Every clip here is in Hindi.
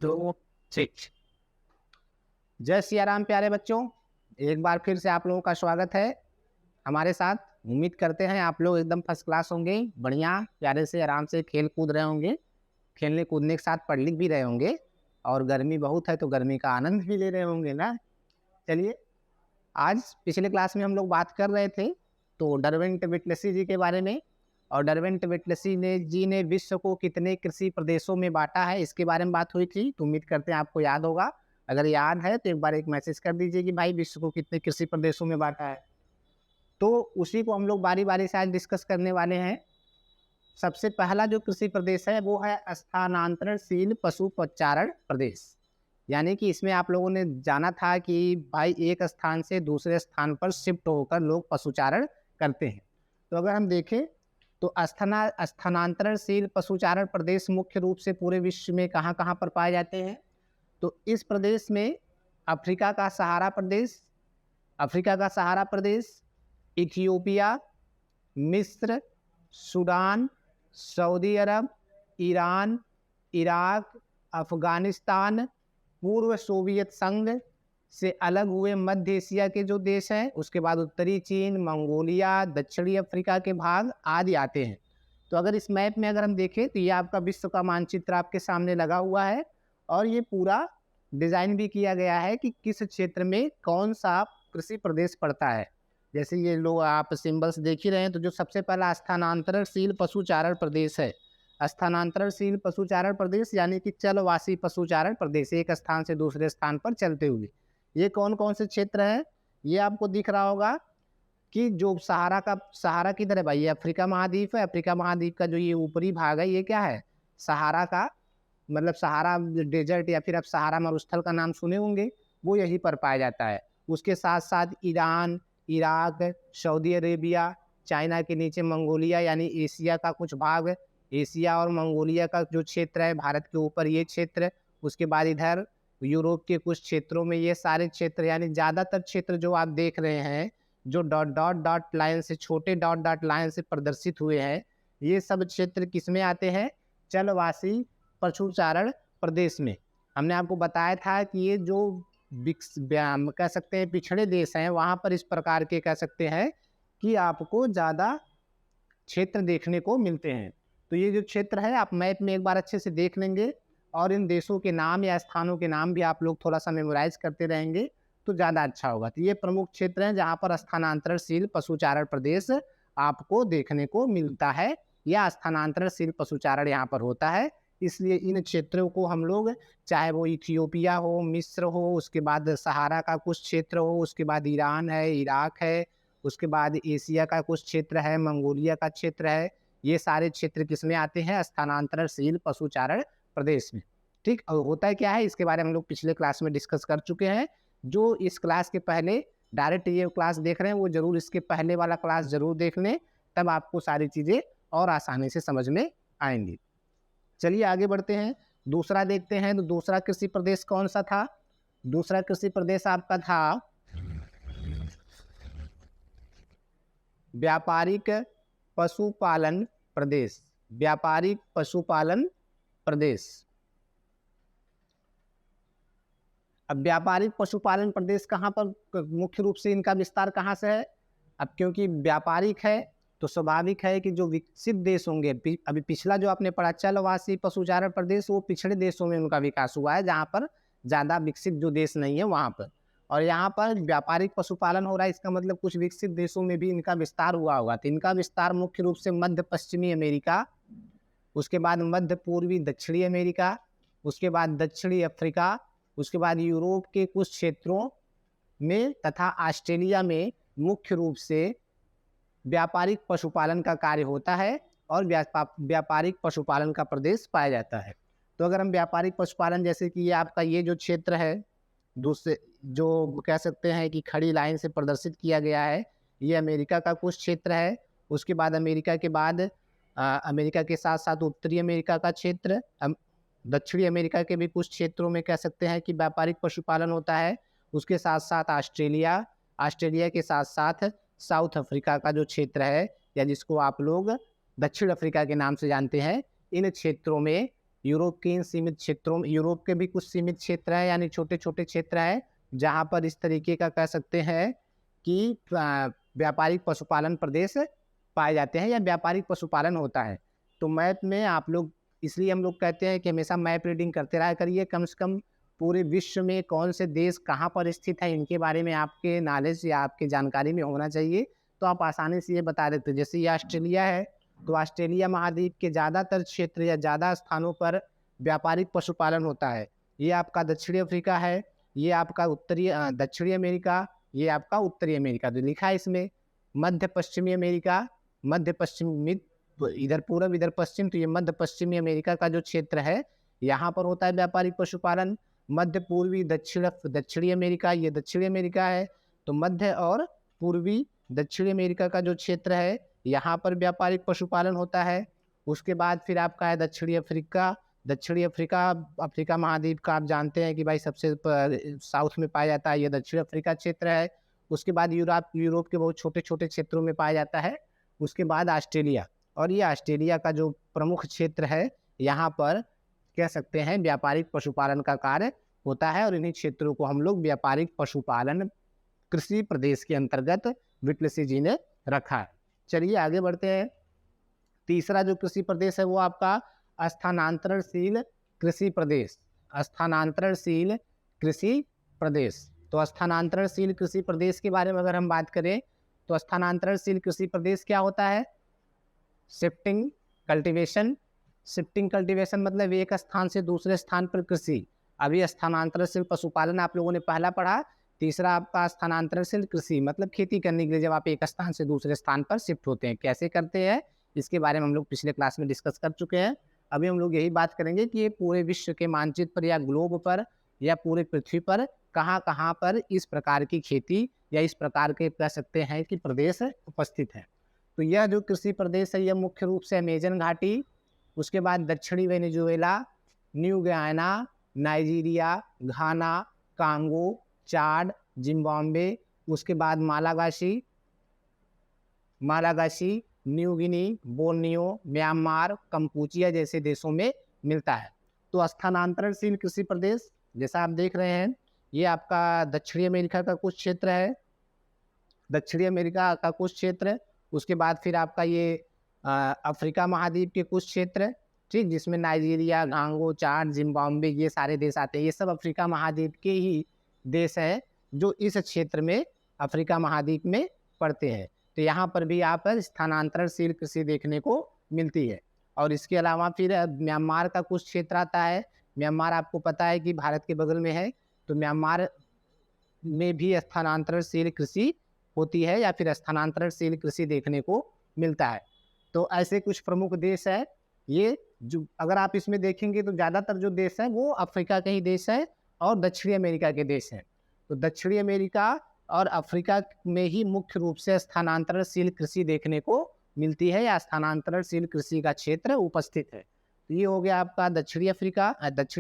तो ठीक। जय सिया राम प्यारे बच्चों, एक बार फिर से आप लोगों का स्वागत है हमारे साथ। उम्मीद करते हैं आप लोग एकदम फर्स्ट क्लास होंगे, बढ़िया प्यारे से आराम से खेल कूद रहे होंगे, खेलने कूदने के साथ पढ़ लिख भी रहे होंगे, और गर्मी बहुत है तो गर्मी का आनंद भी ले रहे होंगे ना। चलिए, आज पिछले क्लास में हम लोग बात कर रहे थे तो डार्विन विटलेसी जी के बारे में, और डार्विन विटलेसी जी ने विश्व को कितने कृषि प्रदेशों में बांटा है इसके बारे में बात हुई थी। तो उम्मीद करते हैं आपको याद होगा। अगर याद है तो एक बार एक मैसेज कर दीजिए कि भाई विश्व को कितने कृषि प्रदेशों में बांटा है। तो उसी को हम लोग बारी बारी से आज डिस्कस करने वाले हैं। सबसे पहला जो कृषि प्रदेश है वो है स्थानांतरणशील पशुचारण प्रदेश। यानी कि इसमें आप लोगों ने जाना था कि भाई एक स्थान से दूसरे स्थान पर शिफ्ट होकर लोग पशुचारण करते हैं। तो अगर हम देखें तो स्थानांतरणशील पशुचारण प्रदेश मुख्य रूप से पूरे विश्व में कहाँ कहाँ पर पाए जाते हैं। तो इस प्रदेश में अफ्रीका का सहारा प्रदेश, इथियोपिया, मिस्र, सूडान, सऊदी अरब, ईरान, इराक, अफगानिस्तान, पूर्व सोवियत संघ से अलग हुए मध्य एशिया के जो देश हैं, उसके बाद उत्तरी चीन, मंगोलिया, दक्षिणी अफ्रीका के भाग आदि आते हैं। तो अगर इस मैप में अगर हम देखें तो ये आपका विश्व का मानचित्र आपके सामने लगा हुआ है, और ये पूरा डिज़ाइन भी किया गया है कि किस क्षेत्र में कौन सा कृषि प्रदेश पड़ता है। जैसे ये लोग आप सिंबल्स देख ही रहे हैं। तो जो सबसे पहला स्थानांतरणशील पशुचारण प्रदेश है, स्थानांतरणशील पशुचारण प्रदेश यानी कि चलवासी पशुचारण प्रदेश, एक स्थान से दूसरे स्थान पर चलते हुए। ये कौन कौन से क्षेत्र हैं, ये आपको दिख रहा होगा कि जो सहारा किधर है भाई, ये अफ्रीका महाद्वीप है। अफ्रीका महाद्वीप का जो ये ऊपरी भाग है ये क्या है, सहारा का, मतलब सहारा डेजर्ट या फिर आप सहारा मरुस्थल का नाम सुने होंगे, वो यहीं पर पाया जाता है। उसके साथ साथ Iran, Iraq, Saudi Arabia, China के नीचे मंगोलिया यानी एशिया का कुछ भाग, एशिया और मंगोलिया का जो क्षेत्र है, भारत के ऊपर ये क्षेत्र। उसके बाद इधर यूरोप के कुछ क्षेत्रों में ये सारे क्षेत्र, यानी ज़्यादातर क्षेत्र जो आप देख रहे हैं, जो डॉट डॉट डॉट लाइन से, छोटे डॉट डॉट लाइन से प्रदर्शित हुए हैं, ये सब क्षेत्र किसमें आते हैं, चलवासी पशुचारण प्रदेश में। हमने आपको बताया था कि ये जो कह सकते हैं पिछड़े देश हैं, वहाँ पर इस प्रकार के कह सकते हैं कि आपको ज़्यादा क्षेत्र देखने को मिलते हैं। तो ये जो क्षेत्र है आप मैप में एक बार अच्छे से देख लेंगे, और इन देशों के नाम या स्थानों के नाम भी आप लोग थोड़ा सा मेमोराइज करते रहेंगे तो ज़्यादा अच्छा होगा। तो ये प्रमुख क्षेत्र हैं जहाँ पर स्थानांतरणशील पशुचारण प्रदेश आपको देखने को मिलता है, या स्थानांतरणशील पशुचारण यहाँ पर होता है। इसलिए इन क्षेत्रों को हम लोग, चाहे वो इथियोपिया हो, मिस्र हो, उसके बाद सहारा का कुछ क्षेत्र हो, उसके बाद ईरान है, इराक है, उसके बाद एशिया का कुछ क्षेत्र है, मंगोलिया का क्षेत्र है, ये सारे क्षेत्र किसमें आते हैं, स्थानांतरणशील पशुचारण प्रदेश में। ठीक, और होता है क्या है इसके बारे में हम लोग पिछले क्लास में डिस्कस कर चुके हैं। जो इस क्लास के पहले डायरेक्ट ये क्लास देख रहे हैं वो जरूर इसके पहले वाला क्लास जरूर देख लें, तब आपको सारी चीज़ें और आसानी से समझ में आएंगी। चलिए आगे बढ़ते हैं, दूसरा देखते हैं। तो दूसरा कृषि प्रदेश कौन सा था, दूसरा कृषि प्रदेश आपका था व्यापारिक पशुपालन प्रदेश। व्यापारिक पशुपालन प्रदेश। अब व्यापारिक पशुपालन प्रदेश कहाँ पर मुख्य रूप से इनका विस्तार कहाँ से है। अब क्योंकि व्यापारिक है तो स्वाभाविक है कि जो विकसित देश होंगे, अभी पिछला जो आपने पढ़ा चलवासी पशुचारण प्रदेश, वो पिछड़े देशों में उनका विकास हुआ है, जहाँ पर ज़्यादा विकसित जो देश नहीं है वहाँ पर। और यहाँ पर व्यापारिक पशुपालन हो रहा है, इसका मतलब कुछ विकसित देशों में भी इनका विस्तार हुआ होगा। तो इनका विस्तार मुख्य रूप से मध्य पश्चिमी अमेरिका, उसके बाद मध्य पूर्वी दक्षिणी अमेरिका, उसके बाद दक्षिणी अफ्रीका, उसके बाद यूरोप के कुछ क्षेत्रों में तथा ऑस्ट्रेलिया में मुख्य रूप से व्यापारिक पशुपालन का कार्य होता है, और व्यापारिक पशुपालन का प्रदेश पाया जाता है। तो अगर हम व्यापारिक पशुपालन, जैसे कि ये आपका ये जो क्षेत्र है, दूसरे जो कह सकते हैं कि खड़ी लाइन से प्रदर्शित किया गया है, ये अमेरिका का कुछ क्षेत्र है। उसके बाद अमेरिका के बाद अमेरिका के साथ साथ उत्तरी अमेरिका का क्षेत्र, दक्षिणी अमेरिका के भी कुछ क्षेत्रों में कह सकते हैं कि व्यापारिक पशुपालन होता है। उसके साथ साथ ऑस्ट्रेलिया, ऑस्ट्रेलिया के साथ साथ साउथ अफ्रीका का जो क्षेत्र है, या जिसको आप लोग दक्षिण अफ्रीका के नाम से जानते हैं, इन क्षेत्रों में यूरोप के इन सीमित क्षेत्रों में, यूरोप के भी कुछ सीमित क्षेत्र है, यानी छोटे छोटे क्षेत्र है जहाँ पर इस तरीके का कह सकते हैं कि व्यापारिक पशुपालन प्रदेश पाए जाते हैं या व्यापारिक पशुपालन होता है। तो मैप में आप लोग, इसलिए हम लोग कहते हैं कि हमेशा मैप रीडिंग करते रहा करिए, कम से कम पूरे विश्व में कौन से देश कहाँ पर स्थित है इनके बारे में आपके नॉलेज या आपके जानकारी में होना चाहिए, तो आप आसानी से ये बता देते हैं। जैसे ये ऑस्ट्रेलिया है, तो ऑस्ट्रेलिया महाद्वीप के ज़्यादातर क्षेत्र या ज़्यादा स्थानों पर व्यापारिक पशुपालन होता है। ये आपका दक्षिणी अफ्रीका है, ये आपका दक्षिणी अमेरिका, ये आपका उत्तरी अमेरिका, तो लिखा है इसमें मध्य पश्चिमी अमेरिका, मध्य पश्चिमी, इधर पूर्व इधर पश्चिम, तो ये मध्य पश्चिमी अमेरिका का जो क्षेत्र है यहाँ पर होता है व्यापारिक पशुपालन। मध्य पूर्वी दक्षिणी अमेरिका, ये दक्षिणी अमेरिका है, तो मध्य और पूर्वी दक्षिणी अमेरिका का जो क्षेत्र है यहाँ पर व्यापारिक पशुपालन होता है। उसके बाद फिर आपका है दक्षिणी अफ्रीका। दक्षिणी अफ्रीका, अफ्रीका महाद्वीप का आप जानते हैं कि भाई सबसे साउथ में पाया जाता है, ये दक्षिण अफ्रीका क्षेत्र है। उसके बाद यूरोप के बहुत छोटे छोटे क्षेत्रों में पाया जाता है। उसके बाद ऑस्ट्रेलिया, और ये ऑस्ट्रेलिया का जो प्रमुख क्षेत्र है यहाँ पर कह सकते हैं व्यापारिक पशुपालन का कार्य होता है, और इन्हीं क्षेत्रों को हम लोग व्यापारिक पशुपालन कृषि प्रदेश के अंतर्गत विटलसी जी ने रखा है। चलिए आगे बढ़ते हैं। तीसरा जो कृषि प्रदेश है वो आपका स्थानांतरणशील कृषि प्रदेश, स्थानांतरणशील कृषि प्रदेश। तो स्थानांतरणशील कृषि प्रदेश के बारे में अगर हम बात करें तो स्थानांतरणशील कृषि प्रदेश क्या होता है? Shifting cultivation. शिफ्टिंग कल्टीवेशन मतलब एक स्थान से दूसरे स्थान पर कृषि। अभी स्थानांतरणशील पशुपालन आप लोगों ने पहला पढ़ा, तीसरा आपका स्थानांतरणशील कृषि मतलब खेती करने के लिए जब आप एक स्थान से दूसरे स्थान पर शिफ्ट होते हैं, कैसे करते हैं इसके बारे में हम लोग पिछले क्लास में डिस्कस कर चुके हैं। अभी हम लोग यही बात करेंगे कि ये पूरे विश्व के मानचित्र पर या ग्लोब पर या पूरे पृथ्वी पर कहाँ कहाँ पर इस प्रकार की खेती या इस प्रकार के कह सकते हैं कि प्रदेश उपस्थित है। तो यह जो कृषि प्रदेश है यह मुख्य रूप से अमेजन घाटी, उसके बाद दक्षिणी वेनेजुएला, न्यू गियाना, नाइजीरिया, घाना, कांगो, चाड, जिम्बाब्वे, उसके बाद Malagasy, New Guinea, Borneo, Myanmar, Kampuchea जैसे देशों में मिलता है। तो स्थानांतरणशील कृषि प्रदेश जैसा आप देख रहे हैं ये आपका दक्षिणी अमेरिका का कुछ क्षेत्र है, दक्षिणी अमेरिका का कुछ क्षेत्र, उसके बाद फिर आपका ये अफ्रीका महाद्वीप के कुछ क्षेत्र, ठीक, जिसमें नाइजीरिया, कांगो, चाड, जिम्बाब्वे ये सारे देश आते हैं। ये सब अफ्रीका महाद्वीप के ही देश हैं जो इस क्षेत्र में अफ्रीका महाद्वीप में पड़ते हैं। तो यहाँ पर भी आप स्थानांतरणशील कृषि देखने को मिलती है। और इसके अलावा फिर म्यांमार का कुछ क्षेत्र आता है। म्यांमार आपको पता है कि भारत के बगल में है, तो म्यांमार में भी स्थानांतरणशील कृषि होती है या फिर स्थानांतरणशील कृषि देखने को मिलता है। तो ऐसे कुछ प्रमुख देश है ये, जो अगर आप इसमें देखेंगे तो ज़्यादातर जो देश है वो अफ्रीका के ही देश है और दक्षिणी अमेरिका के देश हैं। तो दक्षिणी अमेरिका और अफ्रीका में ही मुख्य रूप से स्थानांतरणशील कृषि देखने को मिलती है या स्थानांतरणशील कृषि का क्षेत्र उपस्थित है। तो ये हो गया आपका दक्षिणी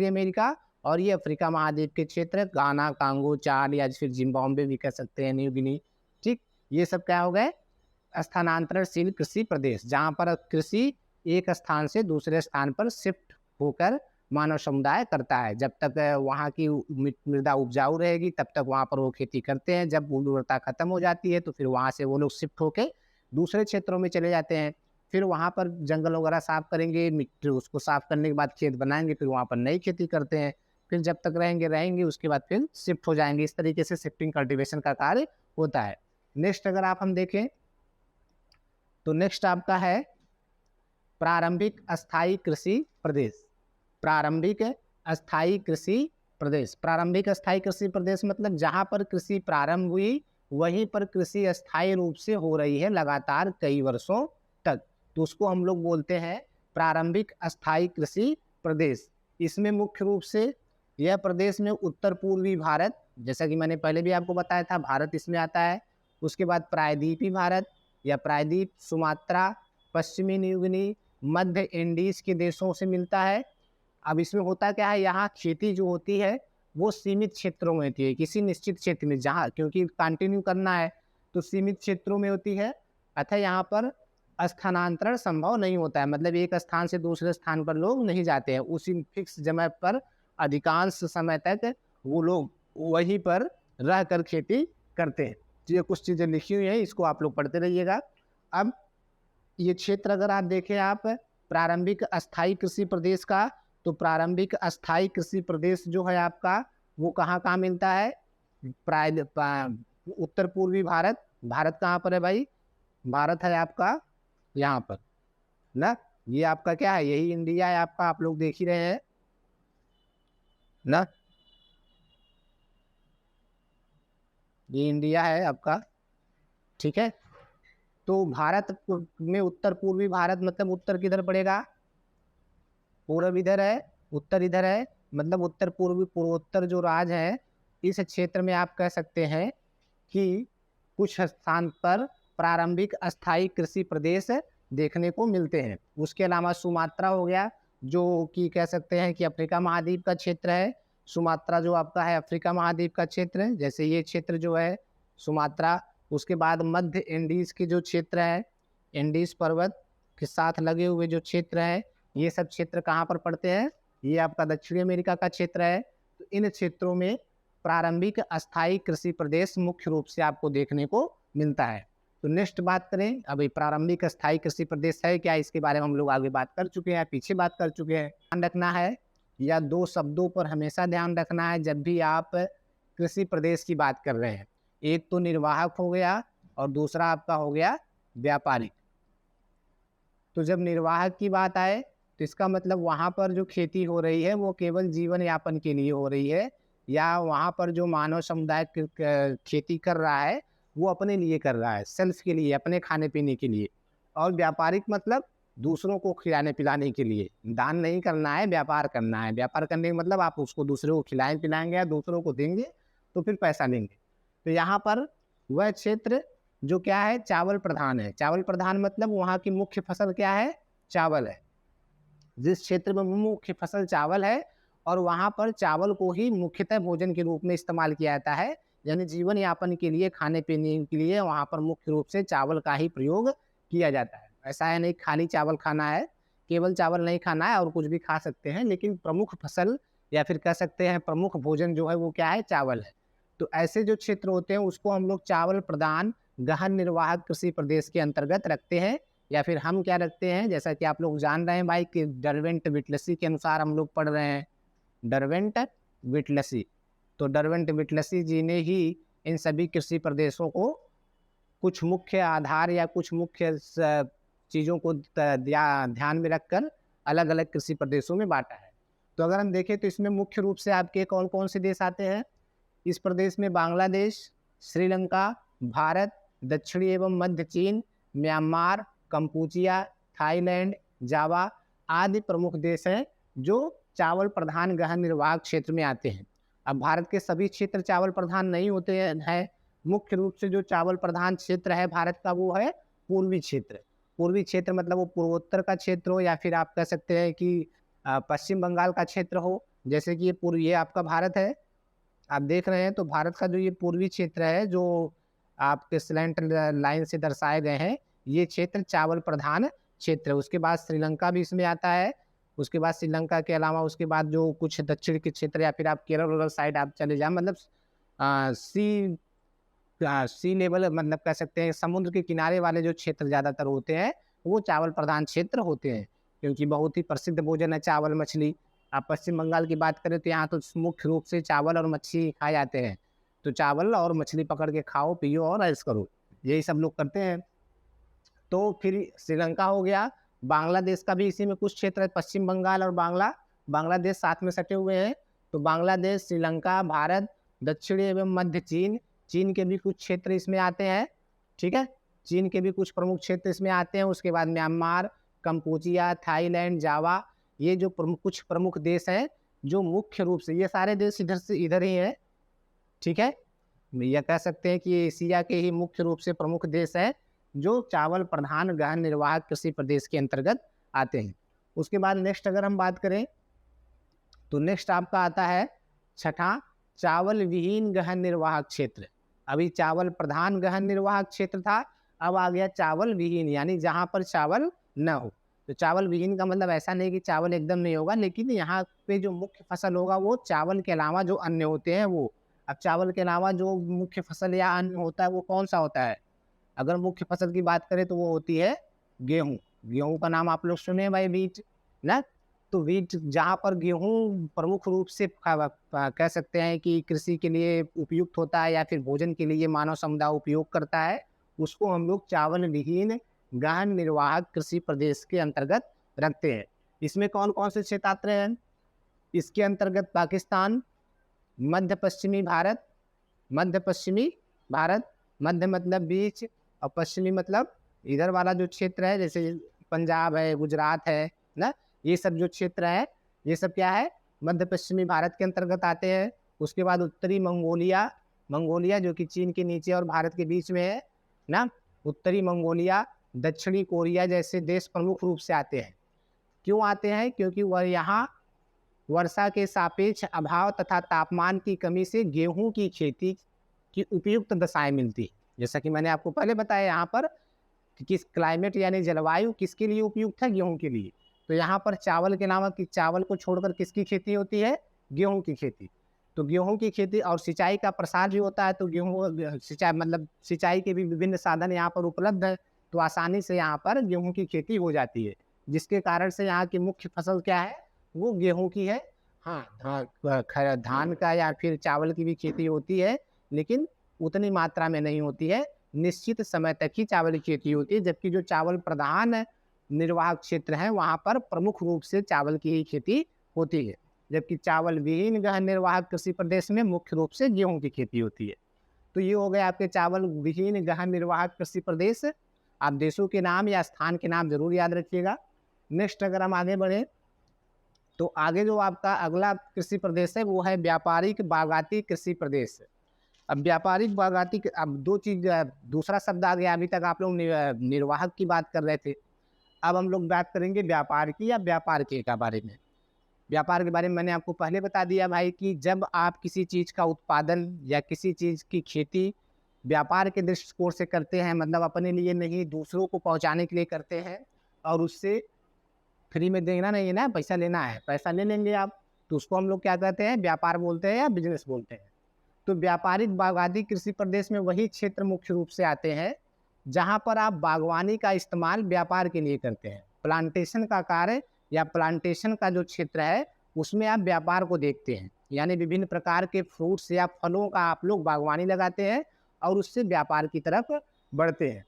अमेरिका, और ये अफ्रीका महाद्वीप के क्षेत्र घाना, कांगो, चाड या फिर जिम्बाब्वे भी कह सकते हैं, न्यू गिनी, ठीक, ये सब क्या हो गए स्थानांतरणशील कृषि प्रदेश, जहाँ पर कृषि एक स्थान से दूसरे स्थान पर शिफ्ट होकर मानव समुदाय करता है। जब तक वहाँ की मृदा उपजाऊ रहेगी तब तक वहाँ पर वो खेती करते हैं। जब उर्वरता खत्म हो जाती है तो फिर वहाँ से वो लोग शिफ्ट होकर दूसरे क्षेत्रों में चले जाते हैं। फिर वहाँ पर जंगल वगैरह साफ करेंगे, मिट्टी उसको साफ करने के बाद खेत बनाएंगे, फिर वहाँ पर नई खेती करते हैं। फिर जब तक रहेंगे उसके बाद फिर शिफ्ट हो जाएंगे। इस तरीके से शिफ्टिंग कल्टीवेशन का कार्य होता है। नेक्स्ट अगर आप हम देखें तो नेक्स्ट आपका है प्रारंभिक अस्थायी कृषि प्रदेश। प्रारंभिक अस्थायी कृषि प्रदेश, प्रारंभिक अस्थायी कृषि प्रदेश मतलब जहाँ पर कृषि प्रारंभ हुई वहीं पर कृषि अस्थायी रूप से हो रही है लगातार कई वर्षों तक, तो उसको हम लोग बोलते हैं प्रारंभिक अस्थायी कृषि प्रदेश। इसमें मुख्य रूप से यह प्रदेश में उत्तर पूर्वी भारत, जैसा कि मैंने पहले भी आपको बताया था, भारत इसमें आता है। उसके बाद प्रायद्वीपी भारत या प्रायद्वीप, सुमात्रा, पश्चिमी न्यू गिनी, मध्य इंडीज के देशों से मिलता है। अब इसमें होता क्या है, यहाँ खेती जो होती है वो सीमित क्षेत्रों में होती है, किसी निश्चित क्षेत्र में, जहाँ क्योंकि कंटिन्यू करना है तो सीमित क्षेत्रों में होती है। अतः यहाँ पर स्थानांतरण संभव नहीं होता है, मतलब एक स्थान से दूसरे स्थान पर लोग नहीं जाते हैं, उसी फिक्स जगह पर अधिकांश समय तक वो लोग वहीं पर रह कर खेती करते हैं। तो ये कुछ चीज़ें लिखी हुई हैं, इसको आप लोग पढ़ते रहिएगा। अब ये क्षेत्र अगर आप देखें आप प्रारंभिक अस्थायी कृषि प्रदेश का, तो प्रारंभिक अस्थायी कृषि प्रदेश जो है आपका वो कहाँ मिलता है? उत्तर पूर्वी भारत। भारत कहाँ पर है भाई? भारत है आपका यहाँ पर ना, ये आपका क्या है? यही इंडिया है आपका, आप लोग देख ही रहे हैं ना, ये इंडिया है आपका, ठीक है। तो भारत में उत्तर पूर्वी भारत मतलब उत्तर किधर पड़ेगा? पूर्व इधर है, उत्तर इधर है, मतलब उत्तर पूर्वी पूर्वोत्तर जो राज्य है, इस क्षेत्र में आप कह सकते हैं कि कुछ स्थान पर प्रारंभिक अस्थायी कृषि प्रदेश देखने को मिलते हैं। उसके अलावा सुमात्रा हो गया, जो कि कह सकते हैं कि अफ्रीका महाद्वीप का क्षेत्र है। सुमात्रा जो आपका है अफ्रीका महाद्वीप का क्षेत्र है, जैसे ये क्षेत्र जो है सुमात्रा। उसके बाद मध्य इंडीज के जो क्षेत्र है, इंडीज पर्वत के साथ लगे हुए जो क्षेत्र है, ये सब क्षेत्र कहाँ पर पड़ते हैं? ये आपका दक्षिणी अमेरिका का क्षेत्र है। तो इन क्षेत्रों में प्रारंभिक अस्थायी कृषि प्रदेश मुख्य रूप से आपको देखने को मिलता है। तो नेक्स्ट बात करें, अभी प्रारंभिक अस्थायी कृषि प्रदेश है क्या, इसके बारे में हम लोग आगे बात कर चुके हैं, पीछे बात कर चुके हैं। ध्यान रखना है, या दो शब्दों पर हमेशा ध्यान रखना है जब भी आप कृषि प्रदेश की बात कर रहे हैं। एक तो निर्वाहक हो गया और दूसरा आपका हो गया व्यापारिक। तो जब निर्वाहक की बात आए तो इसका मतलब वहाँ पर जो खेती हो रही है वो केवल जीवन यापन के लिए हो रही है, या वहाँ पर जो मानव समुदाय खेती कर रहा है वो अपने लिए कर रहा है, सेल्फ के लिए, अपने खाने पीने के लिए। और व्यापारिक मतलब दूसरों को खिलाने पिलाने के लिए, दान नहीं करना है, व्यापार करना है। व्यापार करने का मतलब आप उसको दूसरों को खिलाएं पिलाएंगे या दूसरों को देंगे तो फिर पैसा लेंगे। तो यहाँ पर वह क्षेत्र जो क्या है, चावल प्रधान है। चावल प्रधान मतलब वहाँ की मुख्य फसल क्या है? चावल है। जिस क्षेत्र में मुख्य फसल चावल है और वहाँ पर चावल को ही मुख्यतः भोजन के रूप में इस्तेमाल किया जाता है, यानी जीवन यापन के लिए, खाने पीने के लिए वहाँ पर मुख्य रूप से चावल का ही प्रयोग किया जाता है। ऐसा है नहीं खाली चावल खाना है, केवल चावल नहीं खाना है और कुछ भी खा सकते हैं, लेकिन प्रमुख फसल या फिर कह सकते हैं प्रमुख भोजन जो है वो क्या है? चावल है। तो ऐसे जो क्षेत्र होते हैं उसको हम लोग चावल प्रधान गहन निर्वाहक कृषि प्रदेश के अंतर्गत रखते हैं, या फिर हम क्या रखते हैं, जैसा कि आप लोग जान रहे हैं भाई कि डरवेंट विटलसी के अनुसार हम लोग पढ़ रहे हैं, डरवेंट विटलसी। तो डरवेंट विटलसी जी ने ही इन सभी कृषि प्रदेशों को कुछ मुख्य आधार या कुछ मुख्य चीज़ों को ध्यान में रखकर अलग अलग कृषि प्रदेशों में बांटा है। तो अगर हम देखें तो इसमें मुख्य रूप से आपके कौन कौन से देश आते हैं इस प्रदेश में? बांग्लादेश, श्रीलंका, भारत, दक्षिणी एवं मध्य चीन, म्यांमार, कंपूचिया, थाईलैंड, जावा आदि प्रमुख देश हैं जो चावल प्रधान गहन निर्वाहक क्षेत्र में आते हैं। अब भारत के सभी क्षेत्र चावल प्रधान नहीं होते हैं। मुख्य रूप से जो चावल प्रधान क्षेत्र है भारत का वो है पूर्वी क्षेत्र। पूर्वी क्षेत्र मतलब वो पूर्वोत्तर का क्षेत्र हो, या फिर आप कह सकते हैं कि पश्चिम बंगाल का क्षेत्र हो। जैसे कि ये आपका भारत है, आप देख रहे हैं। तो भारत का जो ये पूर्वी क्षेत्र है जो आपके स्लैंट लाइन से दर्शाए गए हैं, ये क्षेत्र चावल प्रधान क्षेत्र है। उसके बाद श्रीलंका भी इसमें आता है। उसके बाद श्रीलंका के अलावा उसके बाद जो कुछ दक्षिण के क्षेत्र या फिर आप केरल साइड आप चले जाएं, मतलब सी लेवल मतलब कह सकते हैं समुद्र के किनारे वाले जो क्षेत्र ज़्यादातर होते हैं वो चावल प्रधान क्षेत्र होते हैं, क्योंकि बहुत ही प्रसिद्ध भोजन है चावल मछली। आप पश्चिम बंगाल की बात करें तो यहाँ तो मुख्य रूप से चावल और मच्छी खाए जाते हैं। तो चावल और मछली पकड़ के खाओ पियो और ऐश करो, यही सब लोग करते हैं। तो फिर श्रीलंका हो गया। बांग्लादेश का भी इसी में कुछ क्षेत्र है, पश्चिम बंगाल और बांग्लादेश साथ में सटे हुए हैं। तो बांग्लादेश, श्रीलंका, भारत, दक्षिणी एवं मध्य चीन, चीन के भी कुछ क्षेत्र इसमें आते हैं, ठीक है। चीन के भी कुछ प्रमुख क्षेत्र इसमें आते हैं। उसके बाद म्यांमार, कंपूचिया, थाईलैंड, जावा, ये जो कुछ प्रमुख देश हैं जो मुख्य रूप से, ये सारे देश इधर से इधर ही हैं, ठीक है। यह कह सकते हैं कि एशिया के ही मुख्य रूप से प्रमुख देश हैं जो चावल प्रधान गहन निर्वाहक कृषि प्रदेश के अंतर्गत आते हैं। उसके बाद नेक्स्ट अगर हम बात करें तो नेक्स्ट आपका आता है छठा, चावल विहीन गहन निर्वाहक क्षेत्र। अभी चावल प्रधान गहन निर्वाहक क्षेत्र था, अब आ गया चावल विहीन, यानी जहाँ पर चावल न हो। तो चावल विहीन का मतलब ऐसा नहीं कि चावल एकदम नहीं होगा, लेकिन यहाँ पे जो मुख्य फसल होगा वो चावल के अलावा जो अन्य होते हैं वो। अब चावल के अलावा जो मुख्य फसल या अन्न होता है वो कौन सा होता है? अगर मुख्य फसल की बात करें तो वो होती है गेहूँ। गेहूँ का नाम आप लोग सुने हैं भाई, व्हीट ना? तो व्हीट जहाँ पर गेहूँ प्रमुख रूप से कह सकते हैं कि कृषि के लिए उपयुक्त होता है या फिर भोजन के लिए मानव समुदाय उपयोग करता है, उसको हम लोग चावल विहीन गहन निर्वाहक कृषि प्रदेश के अंतर्गत रखते हैं। इसमें कौन-कौन से क्षेत्र आते हैं? इसके अंतर्गत पाकिस्तान, मध्य पश्चिमी भारत, मध्य पश्चिमी भारत, मध्य मतलब बीच और पश्चिमी मतलब इधर वाला जो क्षेत्र है, जैसे पंजाब है, गुजरात है ना, ये सब जो क्षेत्र है, ये सब क्या है? मध्य पश्चिमी भारत के अंतर्गत आते हैं। उसके बाद उत्तरी मंगोलिया, मंगोलिया जो कि चीन के नीचे और भारत के बीच में है ना, उत्तरी मंगोलिया, दक्षिणी कोरिया जैसे देश प्रमुख रूप से आते हैं। क्यों आते हैं? क्योंकि वह यहाँ वर्षा के सापेक्ष अभाव तथा तापमान की कमी से गेहूं की खेती की उपयुक्त दशाएं मिलती। जैसा कि मैंने आपको पहले बताया, यहाँ पर कि किस क्लाइमेट यानी जलवायु किसके लिए उपयुक्त है? गेहूं के लिए। तो यहाँ पर चावल के अलावा कि चावल को छोड़कर किसकी खेती होती है? गेहूं की खेती। तो गेहूं की खेती और सिंचाई का प्रसार भी होता है, तो गेहूं सिंचाई मतलब सिंचाई के भी विभिन्न साधन यहाँ पर उपलब्ध है, तो आसानी से यहाँ पर गेहूं की खेती हो जाती है, जिसके कारण से यहाँ की मुख्य फसल क्या है? वो गेहूं की है। हाँ हाँ, धान का या फिर चावल की भी खेती होती है, लेकिन उतनी मात्रा में नहीं होती है। निश्चित समय तक ही चावल की खेती होती है, जबकि जो चावल प्रधान निर्वाहक क्षेत्र है वहाँ पर प्रमुख रूप से चावल की ही खेती होती है, जबकि चावल विहीन गहन निर्वाहक कृषि प्रदेश में मुख्य रूप से गेहूं की खेती होती है। तो ये हो गए आपके चावल विहीन गहन निर्वाहक कृषि प्रदेश। आप देशों के नाम या स्थान के नाम जरूर याद रखिएगा। नेक्स्ट अगर हम आगे बढ़े तो आगे जो आपका अगला कृषि प्रदेश है वो है व्यापारिक बागाती कृषि प्रदेश। अब व्यापारिक बागाती, अब दो चीज, दूसरा शब्द आ गया। अभी तक आप लोग निर्वाहक की बात कर रहे थे, अब हम लोग बात करेंगे व्यापार की या व्यापार के का बारे में। व्यापार के बारे में मैंने आपको पहले बता दिया भाई कि जब आप किसी चीज़ का उत्पादन या किसी चीज़ की खेती व्यापार के दृष्टिकोण से करते हैं, मतलब अपने लिए नहीं दूसरों को पहुंचाने के लिए करते हैं, और उससे फ्री में देना नहीं है ना, पैसा लेना है, पैसा ले लेंगे आप, तो उसको हम लोग क्या कहते हैं? व्यापार बोलते हैं या बिजनेस बोलते हैं। तो व्यापारिक बागाती कृषि प्रदेश में वही क्षेत्र मुख्य रूप से आते हैं जहां पर आप बागवानी का इस्तेमाल व्यापार के लिए करते हैं। प्लांटेशन का कार्य या प्लांटेशन का जो क्षेत्र है उसमें आप व्यापार को देखते हैं, यानी विभिन्न प्रकार के फ्रूट्स या फलों का आप लोग बागवानी लगाते हैं और उससे व्यापार की तरफ बढ़ते हैं।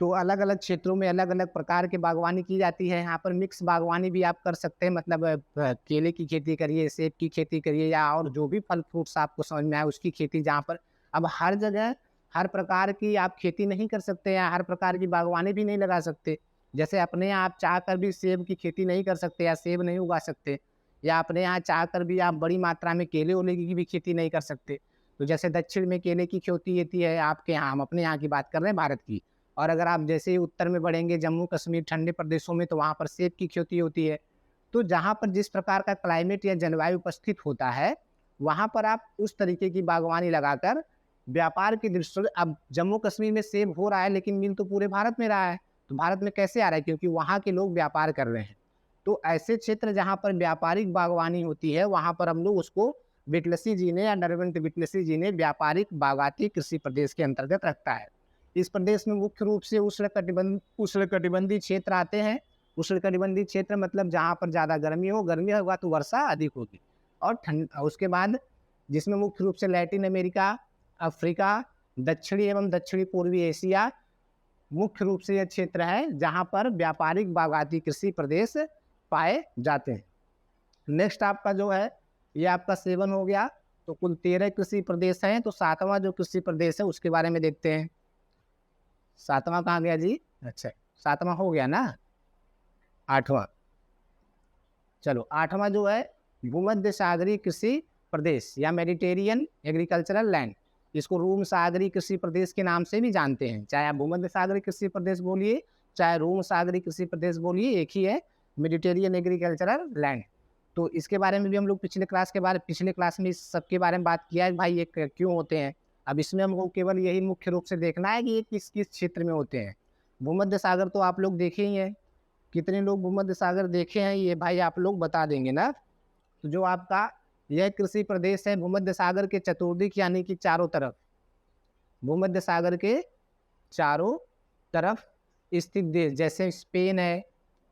तो अलग अलग क्षेत्रों में अलग अलग प्रकार की बागवानी की जाती है। यहाँ पर मिक्स बागवानी भी आप कर सकते हैं, मतलब केले की खेती करिए, सेब की खेती करिए, या और जो भी फल फ्रूट्स आपको समझ में आए उसकी खेती। जहाँ पर अब हर जगह हर प्रकार की आप खेती नहीं कर सकते या हर प्रकार की बागवानी भी नहीं लगा सकते। जैसे अपने यहाँ आप चाह कर भी सेब की खेती नहीं कर सकते या सेब नहीं उगा सकते, या अपने यहाँ चाह कर भी आप बड़ी मात्रा में केले ओले की भी खेती नहीं कर सकते। तो जैसे दक्षिण में केले की खेती होती है आपके यहाँ, हम अपने यहाँ की बात कर रहे हैं भारत की, और अगर आप जैसे ही उत्तर में बढ़ेंगे जम्मू कश्मीर ठंडे प्रदेशों में, तो वहाँ पर सेब की खेती होती है। तो जहाँ पर जिस प्रकार का क्लाइमेट या जलवायु उपस्थित होता है वहाँ पर आप उस तरीके की बागवानी लगाकर व्यापार की दृष्टि से, अब जम्मू कश्मीर में सेब हो रहा है लेकिन मिल तो पूरे भारत में रहा है, तो भारत में कैसे आ रहा है? क्योंकि वहाँ के लोग व्यापार कर रहे हैं। तो ऐसे क्षेत्र जहाँ पर व्यापारिक बागवानी होती है वहाँ पर हम लोग उसको विटलसी जी ने या नरवंत विटलसी जी ने व्यापारिक बागाती कृषि प्रदेश के अंतर्गत रखता है। इस प्रदेश में मुख्य रूप से उष्णकटिबंधीय क्षेत्र आते हैं। उष्णकटिबंधीय क्षेत्र मतलब जहाँ पर ज़्यादा गर्मी हो, गर्मी होगा तो वर्षा अधिक होगी, और ठंड। उसके बाद जिसमें मुख्य रूप से लैटिन अमेरिका, अफ्रीका, दक्षिणी एवं दक्षिणी पूर्वी एशिया मुख्य रूप से यह क्षेत्र है जहाँ पर व्यापारिक बागाती कृषि प्रदेश पाए जाते हैं। नेक्स्ट आपका जो है ये आपका 7 हो गया। तो कुल 13 कृषि प्रदेश हैं। तो 7वां जो कृषि प्रदेश है उसके बारे में देखते हैं। 7वां कहाँ गया जी? अच्छा, 7वां हो गया ना, 8वां। चलो 8वां जो है भूमध्य सागरीय कृषि प्रदेश या मेडिटेरियन एग्रीकल्चरल लैंड, इसको रोम सागरीय कृषि प्रदेश के नाम से भी जानते हैं। चाहे आप भूमध्य सागरीय कृषि प्रदेश बोलिए चाहे रोम सागरीय कृषि प्रदेश बोलिए, एक ही है, मेडिटेरियन एग्रीकल्चरल लैंड। तो इसके बारे में भी हम लोग पिछले क्लास में इस सबके बारे में बात किया है भाई, ये क्यों होते हैं। अब इसमें हमको केवल यही मुख्य रूप से देखना है कि ये किस किस क्षेत्र में होते हैं। भूमध्य सागर तो आप लोग देखे ही हैं, कितने लोग भूमध्य सागर देखे हैं ये भाई आप लोग बता देंगे ना। तो जो आपका यह कृषि प्रदेश है भूमध्य सागर के चतुर्दिक यानी कि चारों तरफ, भूमध्य सागर के चारों तरफ स्थित देश जैसे स्पेन है,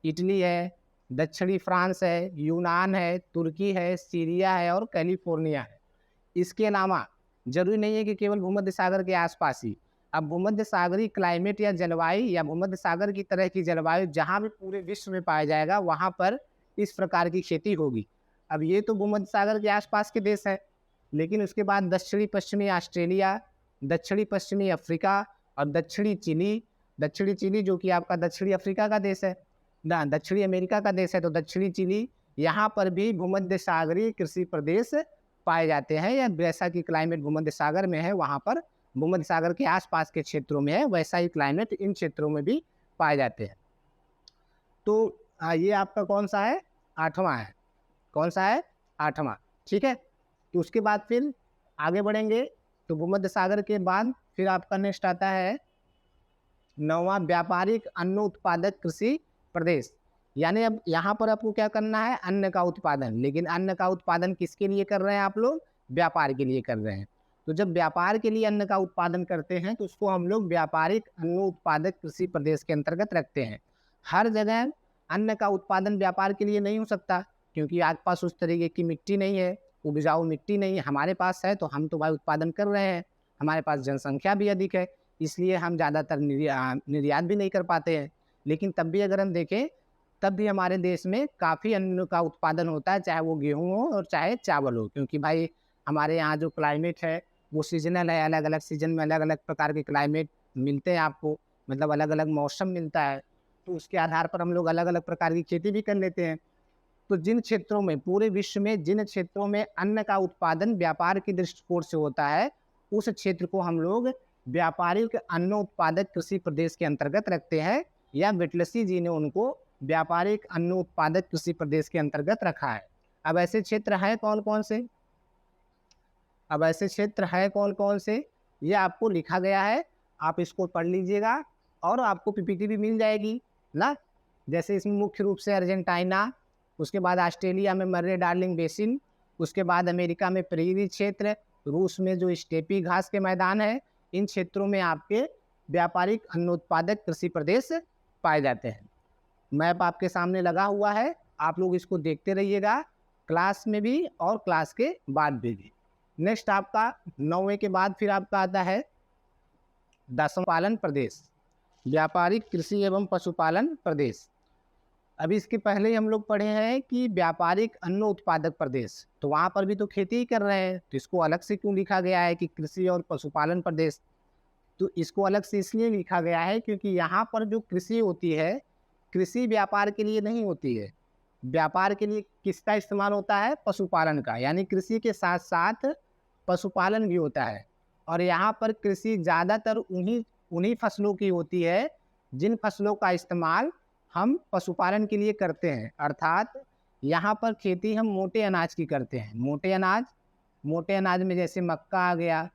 इटली है, दक्षिणी फ्रांस है, यूनान है, तुर्की है, सीरिया है और कैलिफोर्निया है। इसके अलावा जरूरी नहीं है कि केवल भूमध्य सागर के आसपास ही, अब भूमध्य सागरीय क्लाइमेट या जलवायु या भूमध्य सागर की तरह की जलवायु जहाँ भी पूरे विश्व में पाया जाएगा वहाँ पर इस प्रकार की खेती होगी। अब ये तो भूमध्य सागर के आसपास के देश है, लेकिन उसके बाद दक्षिणी पश्चिमी ऑस्ट्रेलिया, दक्षिणी पश्चिमी अफ्रीका और दक्षिणी चिली जो कि आपका दक्षिणी अफ्रीका का देश है ना, दक्षिणी अमेरिका का देश है, तो दक्षिणी चिली यहाँ पर भी भूमध्य सागरीय कृषि प्रदेश पाए जाते हैं, या वैसा की क्लाइमेट भूमध्य सागर में है वहाँ पर भूमध्य सागर के आसपास के क्षेत्रों में है, वैसा ही क्लाइमेट इन क्षेत्रों में भी पाए जाते हैं। तो ये आपका कौन सा है, 8वां है, कौन सा है, 8वां, ठीक है। तो उसके बाद फिर आगे बढ़ेंगे, तो भूमध्य सागर के बाद फिर आपका नेक्स्ट आता है 9वां व्यापारिक अन्न उत्पादक कृषि प्रदेश। यानी अब यहाँ पर आपको क्या करना है, अन्न का उत्पादन, लेकिन अन्न का उत्पादन किसके लिए कर रहे हैं आप लोग, व्यापार के लिए कर रहे हैं। तो जब व्यापार के लिए अन्न का उत्पादन करते हैं तो उसको हम लोग व्यापारिक अन्न उत्पादक कृषि प्रदेश के अंतर्गत रखते हैं। हर जगह अन्न का उत्पादन व्यापार के लिए नहीं हो सकता, क्योंकि आपके पास उस तरीके की मिट्टी नहीं है, उपजाऊ मिट्टी नहीं है, हमारे पास है तो हम तो भाई उत्पादन कर रहे हैं, हमारे पास जनसंख्या भी अधिक है, इसलिए हम ज़्यादातर निर्यात भी नहीं कर पाते हैं। लेकिन तब भी अगर हम देखें तब भी हमारे देश में काफ़ी अन्न का उत्पादन होता है, चाहे वो गेहूँ हो और चाहे चावल हो, क्योंकि भाई हमारे यहाँ जो क्लाइमेट है वो सीजनल है, अलग अलग सीजन में अलग अलग प्रकार के क्लाइमेट मिलते हैं आपको, मतलब अलग अलग मौसम मिलता है, तो उसके आधार पर हम लोग अलग अलग प्रकार की खेती भी कर लेते हैं। तो जिन क्षेत्रों में, पूरे विश्व में जिन क्षेत्रों में अन्न का उत्पादन व्यापार के दृष्टिकोण से होता है उस क्षेत्र को हम लोग व्यापारिक अन्न उत्पादक कृषि प्रदेश के अंतर्गत रखते हैं, या विटलसी जी ने उनको व्यापारिक अन्न उत्पादक कृषि प्रदेश के अंतर्गत रखा है। अब ऐसे क्षेत्र हैं कौन कौन से, अब ऐसे क्षेत्र है कौन कौन से, ये आपको लिखा गया है, आप इसको पढ़ लीजिएगा और आपको पीपीटी भी मिल जाएगी ना। जैसे इसमें मुख्य रूप से अर्जेंटीना, उसके बाद ऑस्ट्रेलिया में मर्रे डार्लिंग बेसिन, उसके बाद अमेरिका में प्रेरी क्षेत्र, रूस में जो स्टेपी घास के मैदान है, इन क्षेत्रों में आपके व्यापारिक अन्न उत्पादक कृषि प्रदेश पाए जाते हैं। मैप आपके सामने लगा हुआ है, आप लोग इसको देखते रहिएगा क्लास में भी और क्लास के बाद भी। नेक्स्ट आपका 9वें के बाद फिर आपका आता है 10वां पालन प्रदेश, व्यापारिक कृषि एवं पशुपालन प्रदेश। अभी इसके पहले ही हम लोग पढ़े हैं कि व्यापारिक अन्न उत्पादक प्रदेश, तो वहाँ पर भी तो खेती ही कर रहे हैं, तो इसको अलग से क्यों लिखा गया है कि कृषि और पशुपालन प्रदेश। तो इसको अलग से इसलिए लिखा गया है क्योंकि यहाँ पर जो कृषि होती है, कृषि व्यापार के लिए नहीं होती है, व्यापार के लिए किसका इस्तेमाल होता है, पशुपालन का, यानी कृषि के साथ साथ पशुपालन भी होता है। और यहाँ पर कृषि ज़्यादातर उन्हीं फसलों की होती है जिन फसलों का इस्तेमाल हम पशुपालन के लिए करते हैं, अर्थात यहाँ पर खेती हम मोटे अनाज की करते हैं। मोटे अनाज में जैसे मक्का आ गया,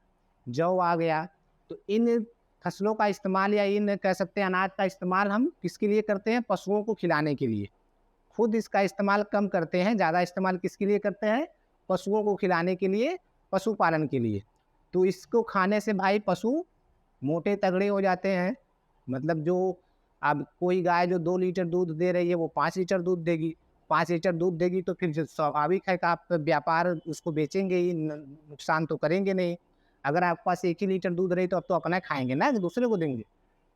जौ आ गया, तो इन फसलों का इस्तेमाल या इन कह सकते हैं अनाज का इस्तेमाल हम किसके लिए करते हैं, पशुओं को खिलाने के लिए। खुद इसका इस्तेमाल कम करते हैं, ज़्यादा इस्तेमाल किसके लिए करते हैं, पशुओं को खिलाने के लिए, पशुपालन के लिए। तो इसको खाने से भाई पशु मोटे तगड़े हो जाते हैं, मतलब जो अब कोई गाय जो 2 लीटर दूध दे रही है वो 5 लीटर दूध देगी, 5 लीटर दूध देगी तो फिर स्वाभाविक है कि आप व्यापार उसको बेचेंगे ही, नुकसान तो करेंगे नहीं। अगर आपके पास 1 ही लीटर दूध रही तो आप तो अपना खाएंगे ना, दूसरे को देंगे।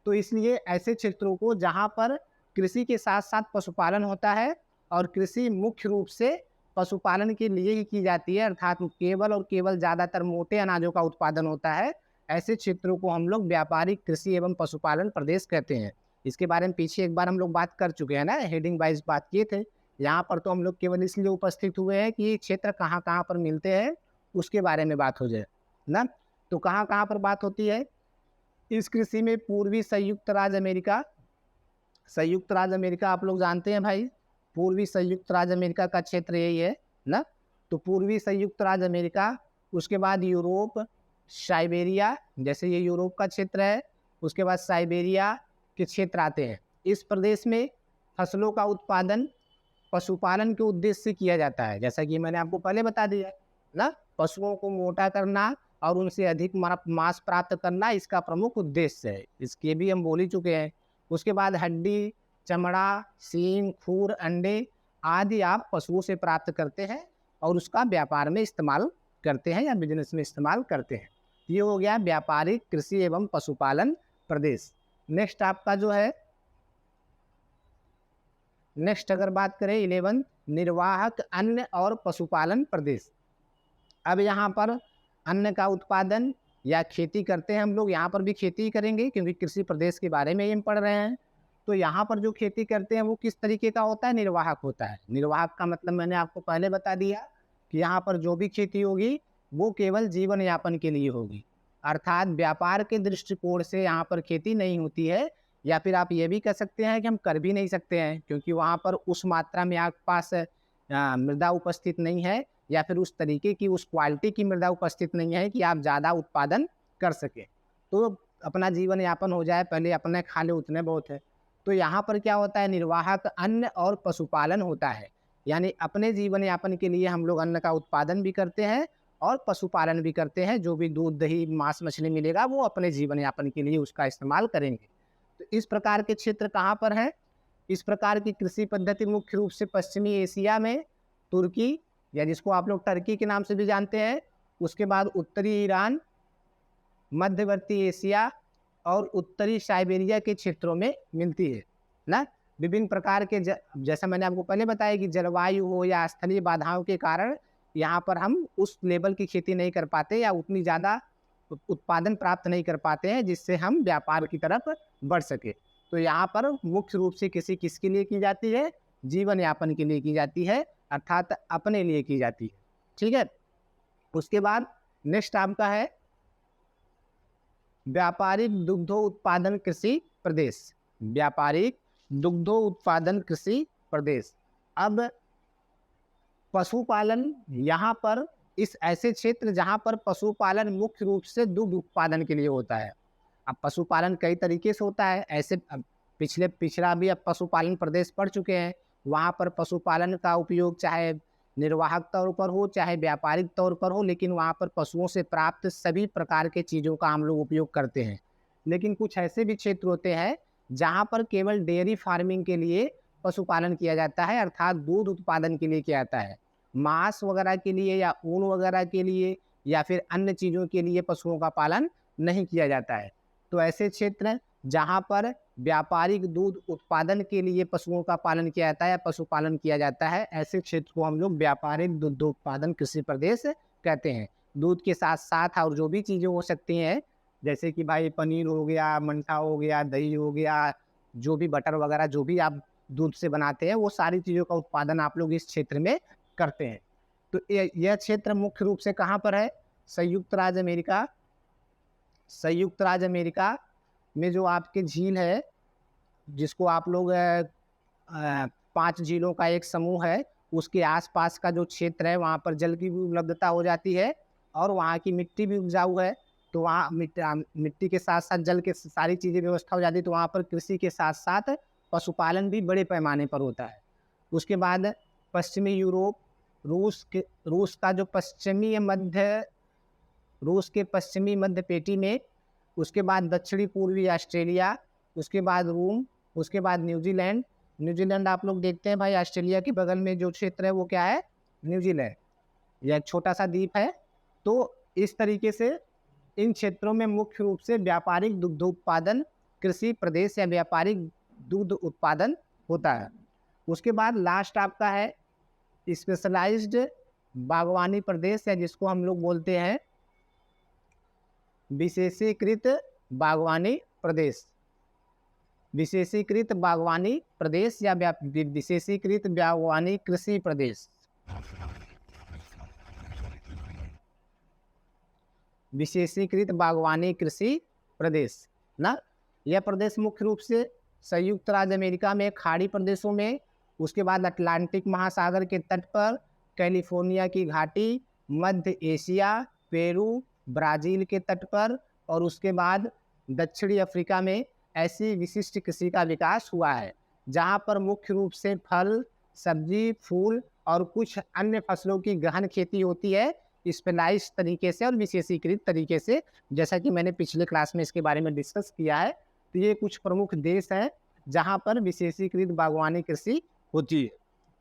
तो इसलिए ऐसे क्षेत्रों को जहाँ पर कृषि के साथ साथ पशुपालन होता है और कृषि मुख्य रूप से पशुपालन के लिए ही की जाती है, अर्थात केवल और केवल ज़्यादातर मोटे अनाजों का उत्पादन होता है, ऐसे क्षेत्रों को हम लोग व्यापारिक कृषि एवं पशुपालन प्रदेश कहते हैं। इसके बारे में पीछे एक बार हम लोग बात कर चुके हैं ना, हेडिंग वाइज बात किए थे। यहाँ पर तो हम लोग केवल इसलिए उपस्थित हुए हैं कि ये क्षेत्र कहाँ कहाँ पर मिलते हैं उसके बारे में बात हो जाए ना। तो कहाँ कहाँ पर बात होती है इस कृषि में, पूर्वी संयुक्त राज्य अमेरिका आप लोग जानते हैं भाई, पूर्वी संयुक्त राज्य अमेरिका का क्षेत्र यही है ना। तो पूर्वी संयुक्त राज्य अमेरिका, उसके बाद यूरोप, साइबेरिया, जैसे ये यूरोप का क्षेत्र है, उसके बाद साइबेरिया के क्षेत्र आते हैं। इस प्रदेश में फसलों का उत्पादन पशुपालन के उद्देश्य से किया जाता है, जैसा कि मैंने आपको पहले बता दिया है ना। पशुओं को मोटा करना और उनसे अधिक मांस प्राप्त करना इसका प्रमुख उद्देश्य है, इसके भी हम बोल ही चुके हैं। उसके बाद हड्डी, चमड़ा, सींग, खूर, अंडे आदि आप पशुओं से प्राप्त करते हैं और उसका व्यापार में इस्तेमाल करते हैं या बिजनेस में इस्तेमाल करते हैं। ये हो गया व्यापारिक कृषि एवं पशुपालन प्रदेश। नेक्स्ट आपका जो है, नेक्स्ट अगर बात करें 11 निर्वाहक अन्न और पशुपालन प्रदेश। अब यहाँ पर अन्न का उत्पादन या खेती करते हैं हम लोग, यहाँ पर भी खेती ही करेंगे क्योंकि कृषि प्रदेश के बारे में हम पढ़ रहे हैं। तो यहाँ पर जो खेती करते हैं वो किस तरीके का होता है, निर्वाहक होता है। निर्वाहक का मतलब मैंने आपको पहले बता दिया कि यहाँ पर जो भी खेती होगी वो केवल जीवन यापन के लिए होगी, अर्थात व्यापार के दृष्टिकोण से यहाँ पर खेती नहीं होती है। या फिर आप ये भी कह सकते हैं कि हम कर भी नहीं सकते हैं, क्योंकि वहाँ पर उस मात्रा में आपके पास मृदा उपस्थित नहीं है या फिर उस तरीके की, उस क्वालिटी की मृदा उपस्थित नहीं है कि आप ज़्यादा उत्पादन कर सकें। तो अपना जीवन यापन हो जाए, पहले अपने खा ले उतने बहुत है। तो यहाँ पर क्या होता है, निर्वाहक अन्न और पशुपालन होता है, यानी अपने जीवन यापन के लिए हम लोग अन्न का उत्पादन भी करते हैं और पशुपालन भी करते हैं। जो भी दूध, दही, मांस, मछली मिलेगा वो अपने जीवन यापन के लिए उसका इस्तेमाल करेंगे। तो इस प्रकार के क्षेत्र कहाँ पर हैं? इस प्रकार की कृषि पद्धति मुख्य रूप से पश्चिमी एशिया में तुर्की, या जिसको आप लोग टर्की के नाम से भी जानते हैं, उसके बाद उत्तरी ईरान, मध्यवर्ती एशिया और उत्तरी साइबेरिया के क्षेत्रों में मिलती है ना। विभिन्न प्रकार के जैसा मैंने आपको पहले बताया कि जलवायु हो या स्थलीय बाधाओं के कारण यहाँ पर हम उस लेवल की खेती नहीं कर पाते या उतनी ज़्यादा उत्पादन प्राप्त नहीं कर पाते हैं जिससे हम व्यापार की तरफ बढ़ सके। तो यहाँ पर मुख्य रूप से कृषि किसके लिए की जाती है? जीवन यापन के लिए की जाती है, अर्थात अपने लिए की जाती है। ठीक है। उसके बाद नेक्स्ट आपका है व्यापारिक दुग्धो उत्पादन कृषि प्रदेश। व्यापारिक दुग्धो उत्पादन कृषि प्रदेश। अब पशुपालन, यहाँ पर इस ऐसे क्षेत्र जहाँ पर पशुपालन मुख्य रूप से दुग्ध उत्पादन के लिए होता है। अब पशुपालन कई तरीके से होता है, ऐसे पिछड़ा भी अब पशुपालन प्रदेश पढ़ चुके हैं। वहाँ पर पशुपालन का उपयोग चाहे निर्वाहक तौर पर हो चाहे व्यापारिक तौर पर हो, लेकिन वहाँ पर पशुओं से प्राप्त सभी प्रकार के चीज़ों का हम लोग उपयोग करते हैं। लेकिन कुछ ऐसे भी क्षेत्र होते हैं जहाँ पर केवल डेयरी फार्मिंग के लिए पशुपालन किया जाता है, अर्थात दूध उत्पादन के लिए किया जाता है। मांस वगैरह के लिए या ऊन वगैरह के लिए या फिर अन्य चीज़ों के लिए पशुओं का पालन नहीं किया जाता है। तो ऐसे क्षेत्र जहाँ पर व्यापारिक दूध उत्पादन के लिए पशुओं का पालन किया जाता है या पशुपालन किया जाता है, ऐसे क्षेत्र को हम लोग व्यापारिक दुग्ध उत्पादन कृषि प्रदेश कहते हैं। दूध के साथ साथ और जो भी चीज़ें हो सकती हैं, जैसे कि भाई पनीर हो गया, मट्ठा हो गया, दही हो गया, जो भी बटर वगैरह जो भी आप दूध से बनाते हैं, वो सारी चीज़ों का उत्पादन आप लोग इस क्षेत्र में करते हैं। तो यह क्षेत्र मुख्य रूप से कहाँ पर है? संयुक्त राज्य अमेरिका। संयुक्त राज्य अमेरिका में जो आपके झील है, जिसको आप लोग 5 झीलों का एक समूह है, उसके आसपास का जो क्षेत्र है वहाँ पर जल की भी उपलब्धता हो जाती है और वहाँ की मिट्टी भी उपजाऊ है। तो वहाँ मिट्टी के साथ साथ जल के सारी चीज़ें व्यवस्था हो जाती है। तो वहाँ पर कृषि के साथ साथ पशुपालन भी बड़े पैमाने पर होता है। उसके बाद पश्चिमी यूरोप, रूस का जो रूस के पश्चिमी मध्य पेटी में, उसके बाद दक्षिणी पूर्वी ऑस्ट्रेलिया, उसके बाद रोम, उसके बाद न्यूजीलैंड। न्यूजीलैंड आप लोग देखते हैं भाई, ऑस्ट्रेलिया के बगल में जो क्षेत्र है वो क्या है? न्यूजीलैंड। यह एक छोटा सा द्वीप है। तो इस तरीके से इन क्षेत्रों में मुख्य रूप से व्यापारिक दुग्ध उत्पादन कृषि प्रदेश या व्यापारिक दूध उत्पादन होता है। उसके बाद लास्ट आपका है स्पेशलाइज्ड बागवानी प्रदेश, या जिसको हम लोग बोलते हैं विशेषीकृत बागवानी प्रदेश। विशेषीकृत बागवानी प्रदेश या विशेषीकृत बागवानी कृषि प्रदेश। विशेषीकृत बागवानी कृषि प्रदेश ना। यह प्रदेश मुख्य रूप से संयुक्त राज्य अमेरिका में खाड़ी प्रदेशों में, उसके बाद अटलांटिक महासागर के तट पर, कैलिफोर्निया की घाटी, मध्य एशिया, पेरू, ब्राज़ील के तट पर और उसके बाद दक्षिणी अफ्रीका में ऐसी विशिष्ट कृषि का विकास हुआ है, जहाँ पर मुख्य रूप से फल, सब्जी, फूल और कुछ अन्य फसलों की गहन खेती होती है, स्पेशलाइज्ड तरीके से और विशेषीकृत तरीके से। जैसा कि मैंने पिछले क्लास में इसके बारे में डिस्कस किया है, तो ये कुछ प्रमुख देश हैं जहाँ पर विशेषीकृत बागवानी कृषि होती है।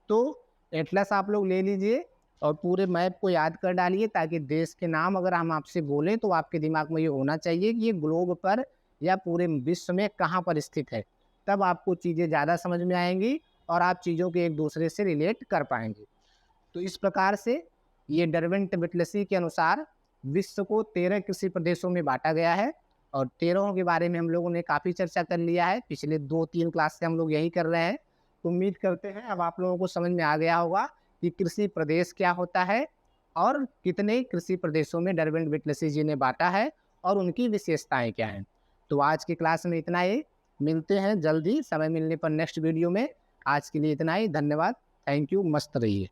तो एटलस आप लोग ले लीजिए और पूरे मैप को याद कर डालिए, ताकि देश के नाम अगर हम आपसे बोलें तो आपके दिमाग में ये होना चाहिए कि ये ग्लोब पर या पूरे विश्व में कहाँ पर स्थित है। तब आपको चीज़ें ज़्यादा समझ में आएंगी और आप चीज़ों के एक दूसरे से रिलेट कर पाएंगे। तो इस प्रकार से ये डरविन विटलेसी के अनुसार विश्व को 13 कृषि प्रदेशों में बांटा गया है और 13 के बारे में हम लोगों ने काफ़ी चर्चा कर लिया है। पिछले 2-3 क्लास से हम लोग यही कर रहे हैं। तो उम्मीद करते हैं अब आप लोगों को समझ में आ गया होगा कि कृषि प्रदेश क्या होता है और कितने कृषि प्रदेशों में डरविन विटलेसी जी ने बांटा है और उनकी विशेषताएं क्या हैं। तो आज की क्लास में इतना ही, मिलते हैं जल्दी समय मिलने पर नेक्स्ट वीडियो में। आज के लिए इतना ही, धन्यवाद, थैंक यू, मस्त रहिए।